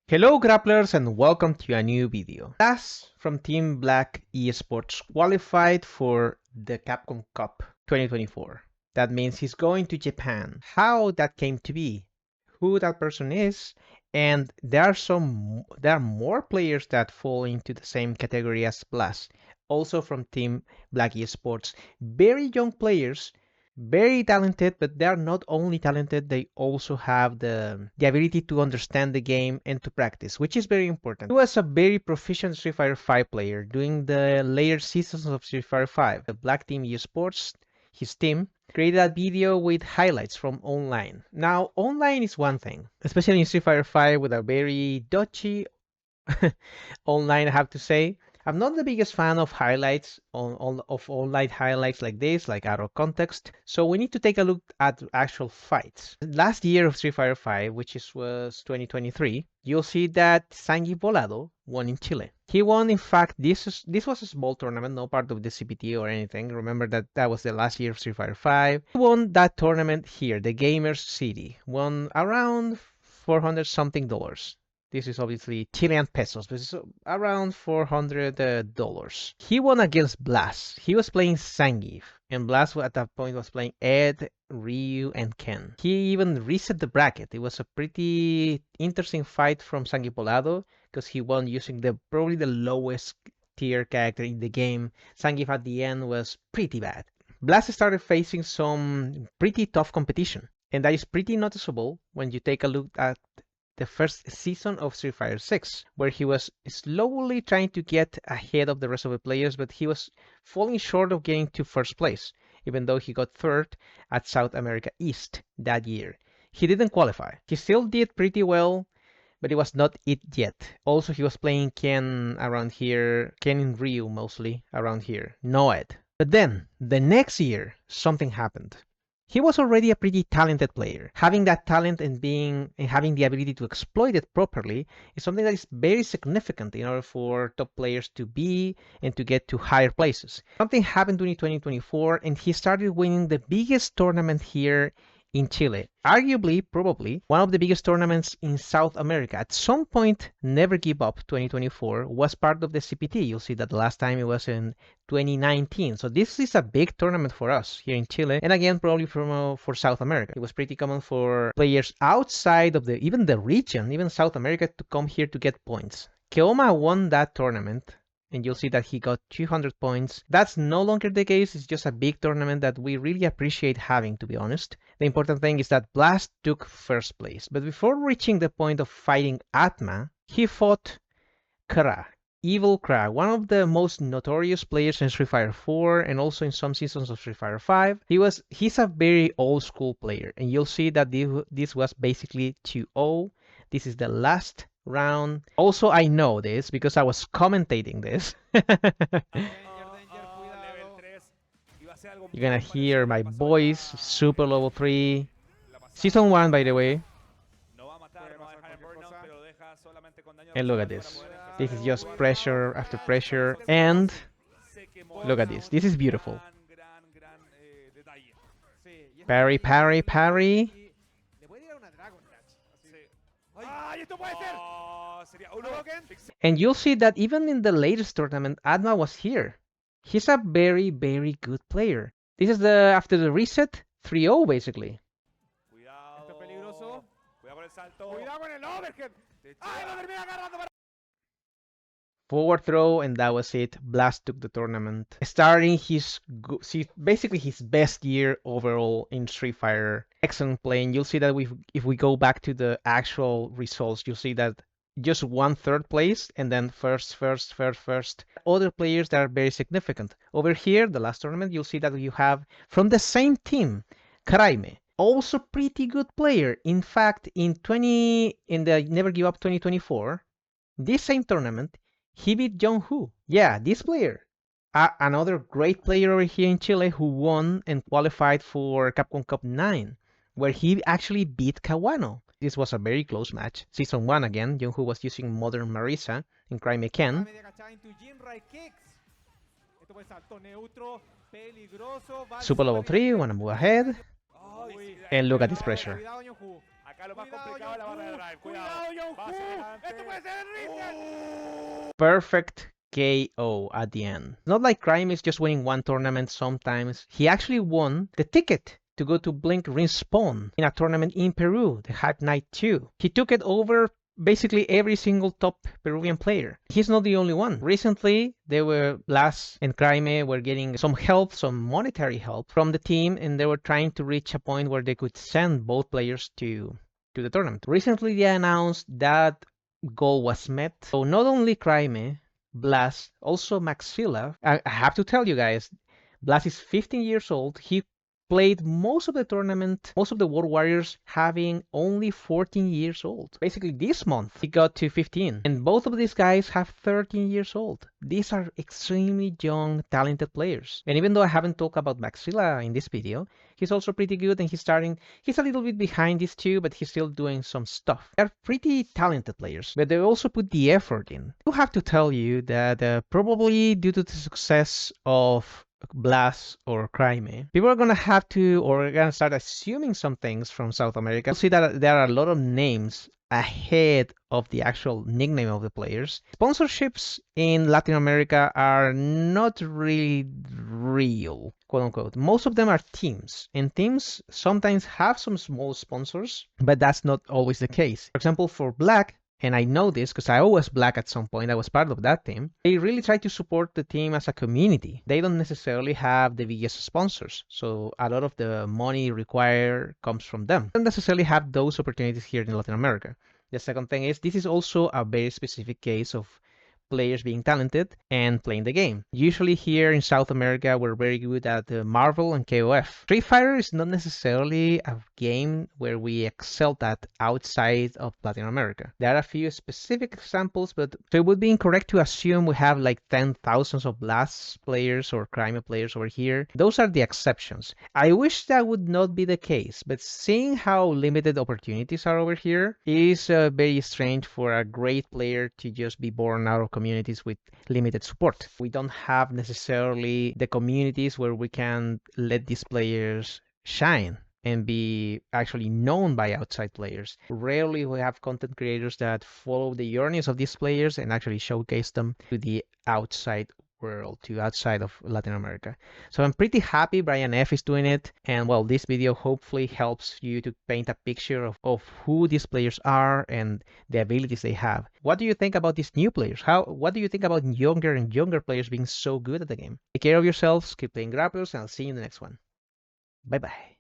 Hello grapplers and welcome to a new video. Blast from Team Black Esports qualified for the Capcom Cup 2024. That means he's going to Japan. How that came to be, who that person is, and there are more players that fall into the same category as Blast, also from Team Black Esports. Very young players, very talented, but they are not only talented, they also have the ability to understand the game and to practice, which is very important. He was a very proficient Street Fighter V player during the later seasons of Street Fighter V. The Black Team Esports, his team, created a video with highlights from online. Now, online is one thing, especially in Street Fighter V with a very dodgy online, I have to say. I'm not the biggest fan of highlights of online highlights like this, like out of context. So we need to take a look at actual fights. Last year of Street Fighter V, which was 2023, you'll see that Sangi Volado won in Chile. He won, in fact, this was a small tournament, no part of the CPT or anything. Remember that was the last year of Street Fighter V. He won that tournament here, the Gamers City, won around 400 something dollars. This is obviously Chilean pesos, but it's around $400. He won against Blast. He was playing Zangief, and Blast at that point was playing Ed, Ryu, and Ken. He even reset the bracket. It was a pretty interesting fight from Zangief Volado because he won using probably the lowest tier character in the game. Zangief at the end was pretty bad. Blast started facing some pretty tough competition, and that is pretty noticeable when you take a look at the first season of Street Fighter 6, where he was slowly trying to get ahead of the rest of the players, but he was falling short of getting to first place, even though he got third at South America East that year. He didn't qualify. He still did pretty well, but it was not it yet. Also, he was playing Ken around here, Ken and Ryu mostly around here, no Ed. But then, the next year, something happened. He was already a pretty talented player. Having that talent and having the ability to exploit it properly is something that is very significant in order for top players to be and to get to higher places. Something happened during 2024 and he started winning the biggest tournament here in Chile. Arguably, probably, one of the biggest tournaments in South America. At some point, Never Give Up 2024 was part of the CPT. You'll see that the last time it was in 2019. So this is a big tournament for us here in Chile, and again, probably for South America. It was pretty common for players outside of even the region, even South America, to come here to get points. Keoma won that tournament, and you'll see that he got 200 points. That's no longer the case. It's just a big tournament that we really appreciate having, to be honest. The important thing is that Blast took first place. But before reaching the point of fighting Atma, he fought Kra, Evil Kra, one of the most notorious players in Street Fighter 4 and also in some seasons of Street Fighter 5. He's a very old school player, and you'll see that this was basically 2-0. This is the last round. Also, I know this because I was commentating this. You're gonna hear my voice, super level 3. Season 1, by the way. And look at this. This is just pressure after pressure. And look at this. This is beautiful. Parry, parry, parry. And you'll see that even in the latest tournament, Atma was here. He's a very, very good player. This is after the reset, 3-0 basically. Forward throw, and that was it. Blast took the tournament, starting basically his best year overall in Street Fighter. Excellent playing. You'll see that if we go back to the actual results, you'll see that just won third place and then first. Other players that are very significant. Over here, the last tournament, you'll see that you have from the same team, Karaime. Also pretty good player. In fact, in the Never Give Up 2024, this same tournament, he beat Jong-Hu. Yeah, this player. Another great player over here in Chile who won and qualified for Capcom Cup 9, where he actually beat Kawano. This was a very close match. Season 1 again, Jong-Hu was using Modern Marisa in Cry Ken. Super level 3, wanna move ahead. And look at this pressure. Cuidado, Yonju. Acá lo más Cuidado, complicado es la barra de Yonju. drive. Cuidado, Cuidado. Base Yonju. adelante. Esto puede ser el Ringan. Perfect KO at the end. Not like Crime is just winning one tournament sometimes. He actually won the ticket to go to Blink Respawn in a tournament in Peru, the Hype Night 2. He took it over basically every single top Peruvian player. He's not the only one. Recently, they were Blas and Crime were getting some help, some monetary help from the team, and they were trying to reach a point where they could send both players to the tournament. Recently, they announced that goal was met. So not only Crime, Blas, also Maxilla. I have to tell you guys, Blas is 15 years old. He played most of the tournament, most of the World Warriors having only 14 years old. Basically this month he got to 15. And both of these guys have 13 years old. These are extremely young, talented players. And even though I haven't talked about Maxilla in this video, he's also pretty good and he's a little bit behind these two, but he's still doing some stuff. They're pretty talented players, but they also put the effort in. I have to tell you that probably due to the success of Blas or Crime, people are gonna have to, or are gonna start assuming some things from South America. You'll see that there are a lot of names ahead of the actual nickname of the players. Sponsorships in Latin America are not really real, quote unquote. Most of them are teams, and teams sometimes have some small sponsors, but that's not always the case. For example, for Black, and I know this because I was Black at some point, I was part of that team, they really try to support the team as a community. They don't necessarily have the biggest sponsors, so a lot of the money required comes from them. They don't necessarily have those opportunities here in Latin America. The second thing is, this is also a very specific case of players being talented and playing the game. Usually here in South America, we're very good at Marvel and KOF. Street Fighter is not necessarily a game where we excel at outside of Latin America. There are a few specific examples, but so it would be incorrect to assume we have like 10,000s of Blast players or Crime players over here. Those are the exceptions. I wish that would not be the case, but seeing how limited opportunities are over here is very strange for a great player to just be born out of communities with limited support. We don't have necessarily the communities where we can let these players shine and be actually known by outside players. Rarely we have content creators that follow the journeys of these players and actually showcase them to the outside world, to outside of Latin America. So I'm pretty happy Brian F is doing it, and well, this video hopefully helps you to paint a picture of who these players are and the abilities they have. What do you think about these new players? What do you think about younger and younger players being so good at the game? Take care of yourselves, keep playing Grapplers, and I'll see you in the next one. Bye bye.